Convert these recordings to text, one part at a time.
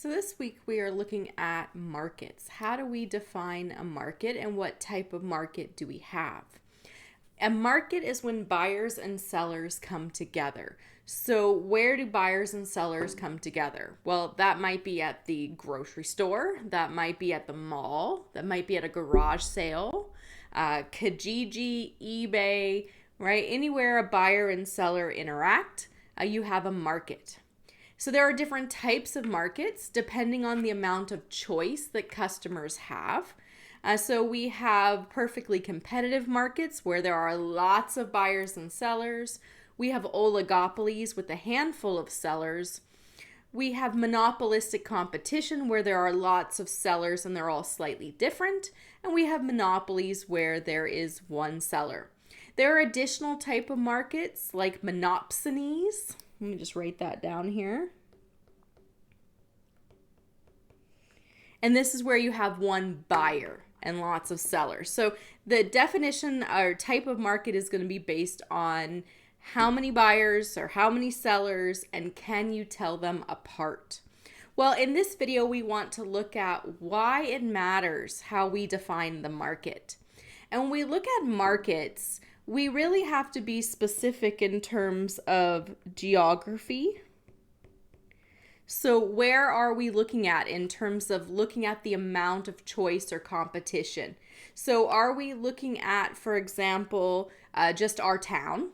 So this week we are looking at markets. How do we define a market and what type of market do we have? A market is when buyers and sellers come together. So where do buyers and sellers come together? Well, that might be at the grocery store, that might be at the mall, that might be at a garage sale, Kijiji, eBay, right? Anywhere a buyer and seller interact, you have a market. So there are different types of markets depending on the amount of choice that customers have. So we have perfectly competitive markets where there are lots of buyers and sellers. We have oligopolies with a handful of sellers. We have monopolistic competition where there are lots of sellers and they're all slightly different. And we have monopolies where there is one seller. There are additional type of markets like monopsonies. Let me just write that down here. And this is where you have one buyer and lots of sellers. So the definition or type of market is going to be based on how many buyers or how many sellers, and can you tell them apart? Well, in this video, we want to look at why it matters how we define the market. And when we look at markets, we really have to be specific in terms of geography. So where are we looking at in terms of looking at the amount of choice or competition? So are we looking at, for example, just our town?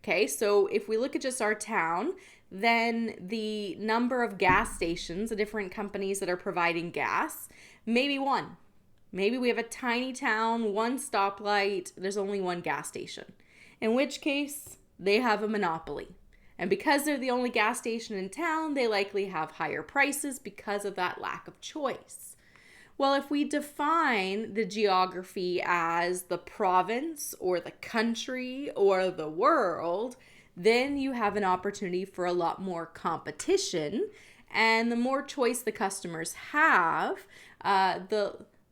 Okay, so if we look at just our town, then the number of gas stations, the different companies that are providing gas, maybe one. Maybe we have a tiny town, one stoplight, there's only one gas station. In which case, they have a monopoly. And because they're the only gas station in town, they likely have higher prices because of that lack of choice. Well, if we define the geography as the province or the country or the world, then you have an opportunity for a lot more competition. And the more choice the customers have,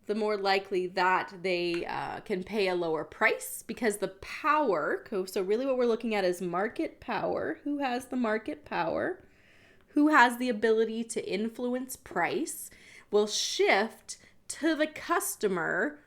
the more likely that they can pay a lower price because the power, so really what we're looking at is market power. Who has the market power? Who has the ability to influence price will shift to the customer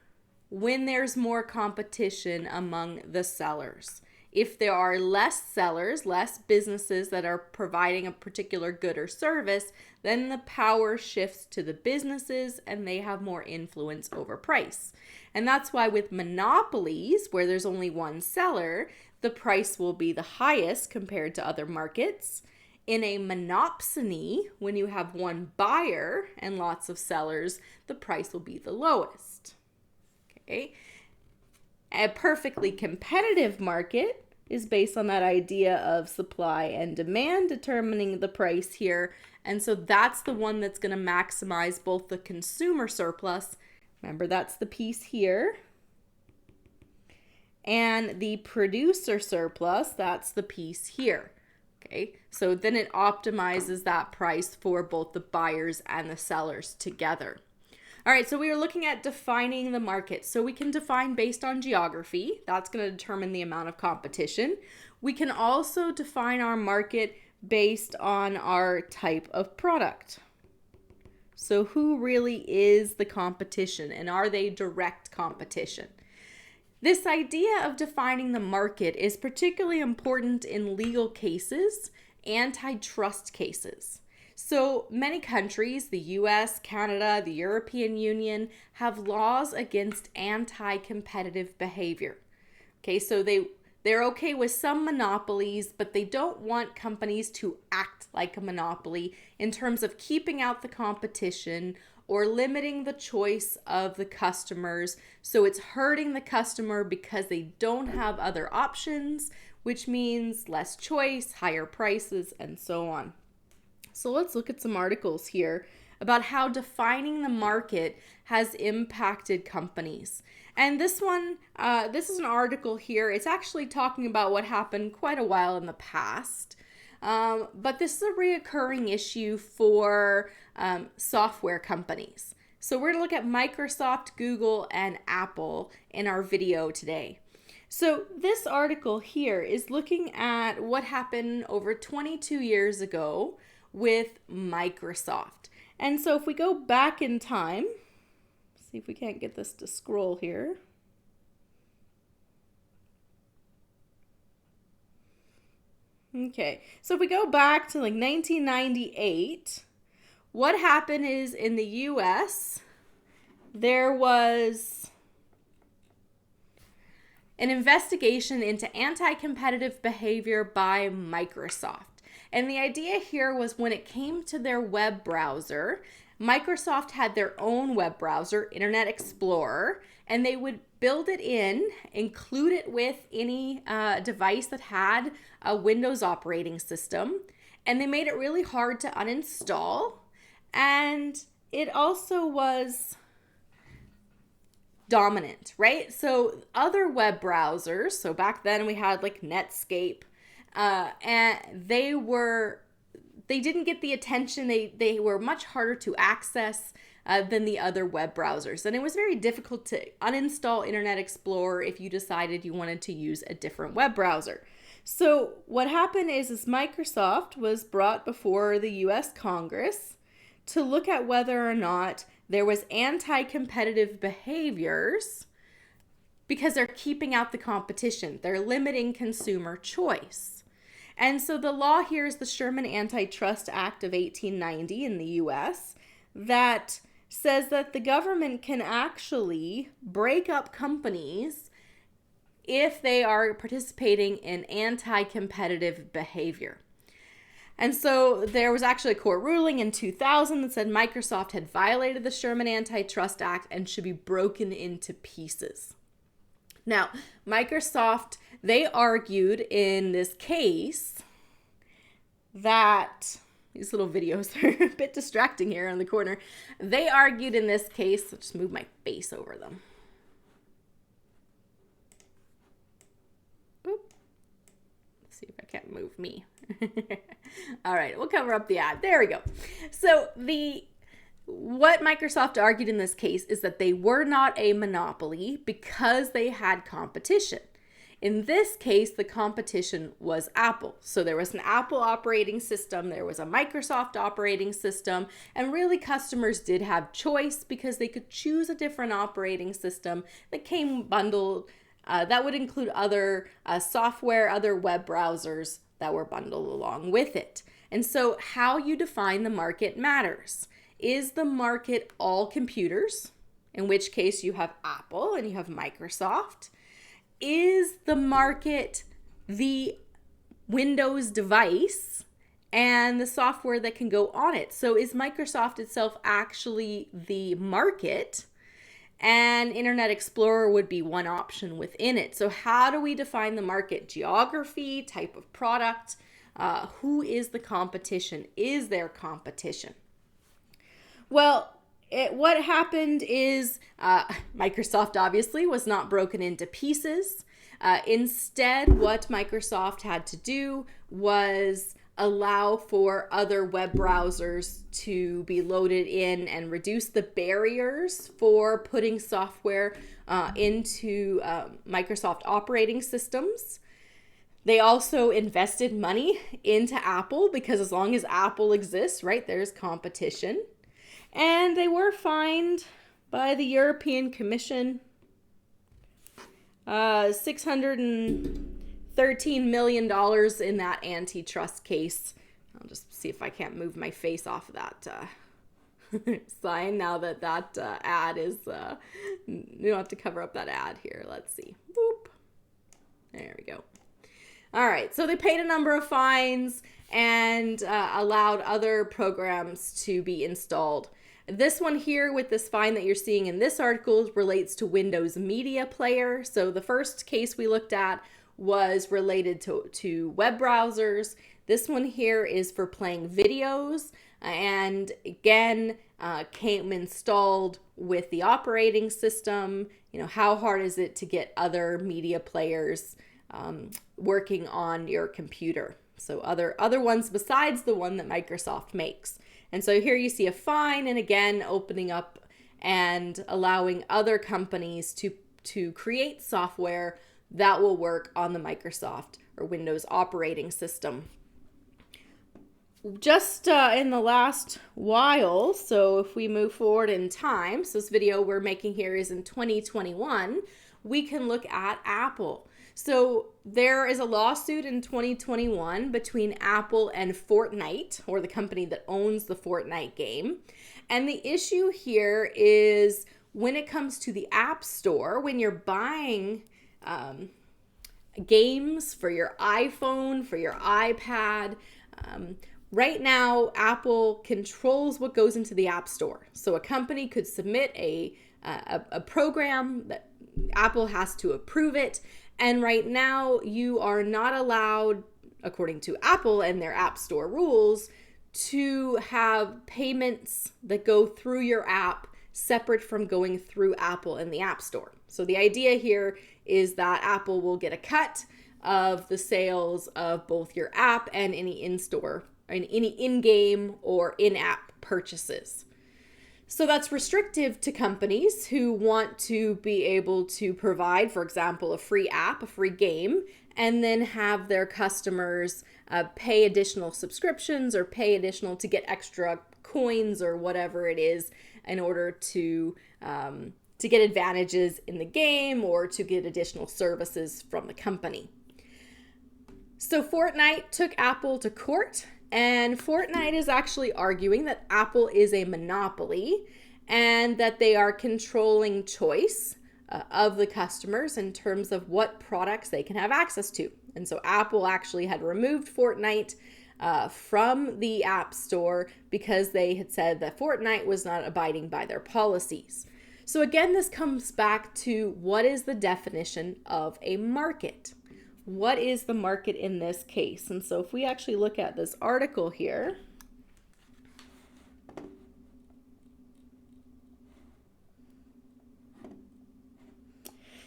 when there's more competition among the sellers. If there are less sellers, less businesses that are providing a particular good or service, then the power shifts to the businesses and they have more influence over price. And that's why with monopolies, where there's only one seller, the price will be the highest compared to other markets. In a monopsony, when you have one buyer and lots of sellers, the price will be the lowest. Okay. A perfectly competitive market is based on that idea of supply and demand determining the price here. And so that's the one that's going to maximize both the consumer surplus, remember that's the piece here, and the producer surplus, that's the piece here. Okay, so then it optimizes that price for both the buyers and the sellers together. All right, so we are looking at defining the market. So we can define based on geography. That's going to determine the amount of competition. We can also define our market based on our type of product. So who really is the competition and are they direct competition? This idea of defining the market is particularly important in legal cases, antitrust cases. So many countries, the US, Canada, the European Union, have laws against anti-competitive behavior. Okay, so they're okay with some monopolies, but they don't want companies to act like a monopoly in terms of keeping out the competition or limiting the choice of the customers. So it's hurting the customer because they don't have other options, which means less choice, higher prices, and so on. So let's look at some articles here about how defining the market has impacted companies. And this one, this is an article here. It's actually talking about what happened quite a while in the past. But this is a reoccurring issue for software companies. So we're going to look at Microsoft, Google, and Apple in our video today. So this article here is looking at what happened over 22 years ago with Microsoft. And so if we go back in time, see if we can't get this to scroll here. Okay, so if we go back to like 1998, what happened is in the US, there was an investigation into anti-competitive behavior by Microsoft. And the idea here was when it came to their web browser, Microsoft had their own web browser, Internet Explorer, and they would build it in, include it with any device that had a Windows operating system, and they made it really hard to uninstall. And it also was dominant, right? So other web browsers, so back then we had like Netscape, and they didn't get the attention. They were much harder to access than the other web browsers. And it was very difficult to uninstall Internet Explorer if you decided you wanted to use a different web browser. So what happened is Microsoft was brought before the US Congress to look at whether or not there was anti-competitive behaviors because they're keeping out the competition. They're limiting consumer choice. And so the law here is the Sherman Antitrust Act of 1890 in the US that says that the government can actually break up companies if they are participating in anti-competitive behavior. And so there was actually a court ruling in 2000 that said Microsoft had violated the Sherman Antitrust Act and should be broken into pieces. Now, Microsoft, they argued in this case that, these little videos are a bit distracting here in the corner. They argued in this case, I'll just move my face over them. Oop. Let's see if I can't move me. All right, we'll cover up the ad. There we go. So what Microsoft argued in this case is that they were not a monopoly because they had competition. In this case, the competition was Apple. So there was an Apple operating system, there was a Microsoft operating system, and really customers did have choice because they could choose a different operating system that came bundled, that would include other software, other web browsers that were bundled along with it. And so how you define the market matters. Is the market all computers, in which case you have Apple and you have Microsoft? Is the market the Windows device and the software that can go on it? So is Microsoft itself actually the market? And Internet Explorer would be one option within it. So how do we define the market? Geography, type of product, who is the competition? Is there competition? Well, what happened is Microsoft obviously was not broken into pieces. Instead, what Microsoft had to do was allow for other web browsers to be loaded in and reduce the barriers for putting software into Microsoft operating systems. They also invested money into Apple because as long as Apple exists, right, there's competition. And they were fined by the European Commission $613 million in that antitrust case. I'll just see if I can't move my face off of that sign now that ad is, you don't have to cover up that ad here. Let's see. Boop. There we go. All right, so they paid a number of fines and allowed other programs to be installed. This one here with this fine that you're seeing in this article relates to Windows Media Player. So the first case we looked at was related to web browsers. This one here is for playing videos and again came installed with the operating system. You know, how hard is it to get other media players working on your computer? So other ones besides the one that Microsoft makes. And so here you see a fine and again opening up and allowing other companies to create software that will work on the Microsoft or Windows operating system. just in the last while, so if we move forward in time, so this video we're making here is in 2021, we can look at Apple. So there is a lawsuit in 2021 between Apple and Fortnite, or the company that owns the Fortnite game. And the issue here is when it comes to the App Store, when you're buying games for your iPhone, for your iPad, right now, Apple controls what goes into the App Store. So a company could submit a program that Apple has to approve it. And right now, you are not allowed, according to Apple and their App Store rules, to have payments that go through your app separate from going through Apple and the App Store. So the idea here is that Apple will get a cut of the sales of both your app and any in-store, and any in-game or in-app purchases. So that's restrictive to companies who want to be able to provide, for example, a free app, a free game, and then have their customers pay additional subscriptions or pay additional to get extra coins or whatever it is in order to get advantages in the game or to get additional services from the company. So Fortnite took Apple to court, and Fortnite is actually arguing that Apple is a monopoly and that they are controlling choice of the customers in terms of what products they can have access to. And so Apple actually had removed Fortnite from the App Store because they had said that Fortnite was not abiding by their policies. So again, this comes back to what is the definition of a market? What is the market in this case? And so if we actually look at this article here,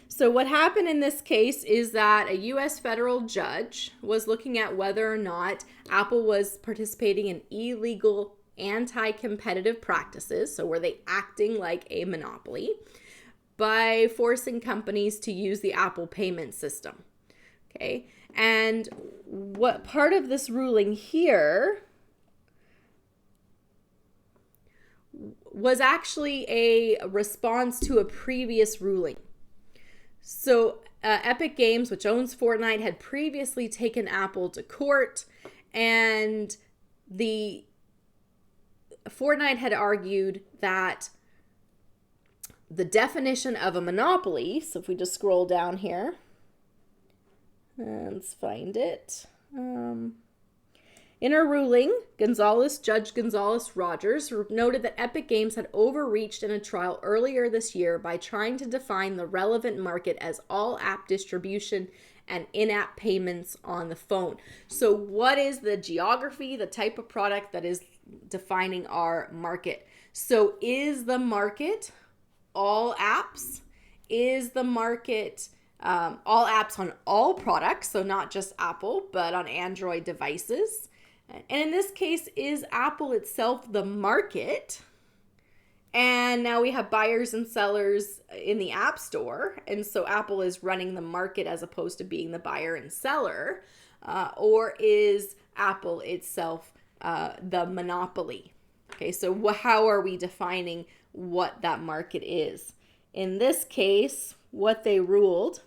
so what happened in this case is that a U.S. federal judge was looking at whether or not Apple was participating in illegal anti-competitive practices. So were they acting like a monopoly by forcing companies to use the Apple payment system? Okay, and what part of this ruling here was actually a response to a previous ruling. So Epic Games, which owns Fortnite, had previously taken Apple to court, and the Fortnite had argued that the definition of a monopoly, so if we just scroll down here, let's find it. In her ruling, Judge Gonzalez Rogers noted that Epic Games had overreached in a trial earlier this year by trying to define the relevant market as all app distribution and in-app payments on the phone. So what is the geography, the type of product that is defining our market? So is the market all apps? Is the market all apps on all products, so not just Apple, but on Android devices? And in this case, is Apple itself the market? And now we have buyers and sellers in the App Store, and so Apple is running the market as opposed to being the buyer and seller, or is Apple itself the monopoly? Okay, so how are we defining what that market is? In this case, what they ruled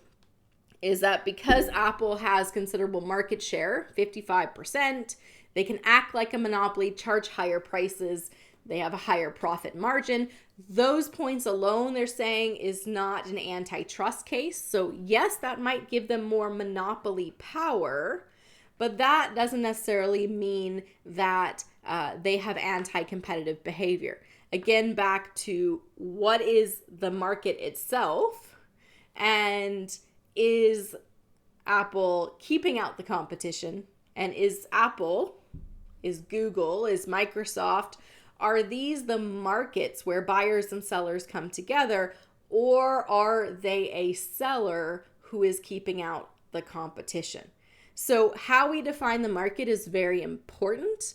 is that because Apple has considerable market share, 55%, they can act like a monopoly, charge higher prices, they have a higher profit margin. Those points alone, they're saying, is not an antitrust case. So yes, that might give them more monopoly power, but that doesn't necessarily mean that they have anti-competitive behavior. Again, back to what is the market itself, and is Apple keeping out the competition? And is Apple, is Google, is Microsoft, are these the markets where buyers and sellers come together, or are they a seller who is keeping out the competition? So how we define the market is very important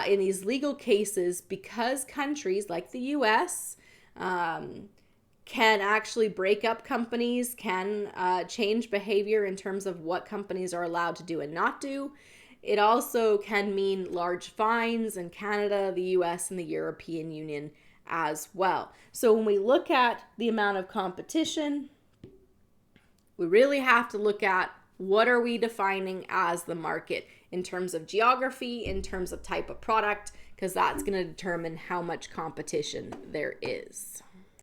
in these legal cases, because countries like the US can actually break up companies, can change behavior in terms of what companies are allowed to do and not do. It also can mean large fines in Canada, the US, and the European Union as well. So when we look at the amount of competition, we really have to look at what are we defining as the market in terms of geography, in terms of type of product, because that's going to determine how much competition there is.